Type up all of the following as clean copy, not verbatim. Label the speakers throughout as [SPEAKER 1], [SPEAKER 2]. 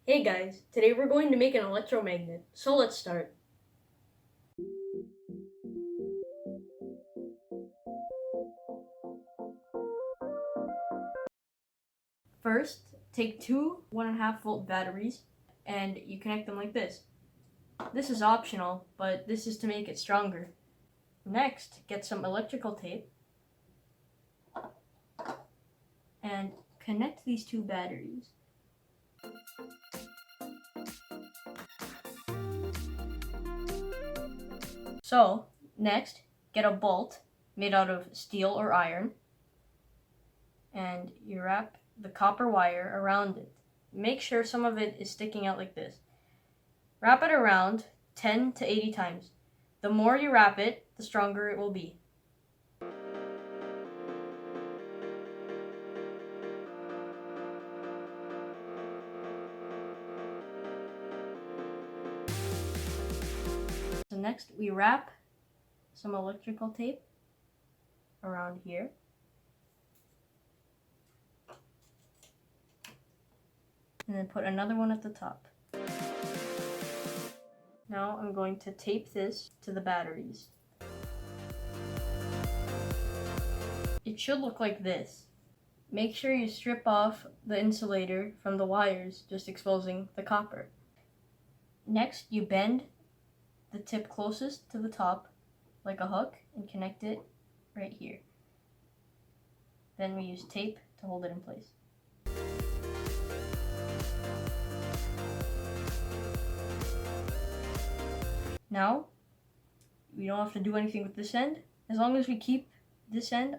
[SPEAKER 1] Hey guys, today we're going to make an electromagnet, so let's start. First, take two 1.5 volt batteries and you connect them like this. This is optional, but this is to make it stronger. Next, get some electrical tape and connect these two batteries. So, next, get a bolt made out of steel or iron and you wrap the copper wire around it. Make sure some of it is sticking out like this. Wrap it around 10 to 80 times. The more you wrap it, the stronger it will be. So next we wrap some electrical tape around here. And then put another one at the top. Now I'm going to tape this to the batteries. It should look like this. Make sure you strip off the insulator from the wires, just exposing the copper. Next, you bend the tip closest to the top like a hook and connect it right here. Then we use tape to hold it in place. Now, we don't have to do anything with this end. As long as we keep this end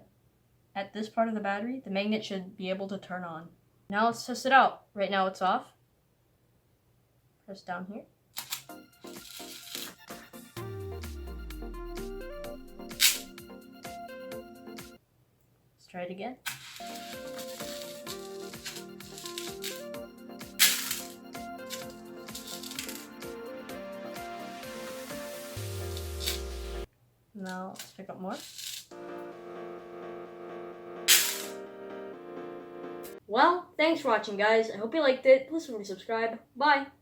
[SPEAKER 1] at this part of the battery, the magnet should be able to turn on. Now let's test it out. Right now it's off. Press down here. Let's try it again. Now let's pick up more. Well, thanks for watching guys. I hope you liked it. Please remember to subscribe. Bye!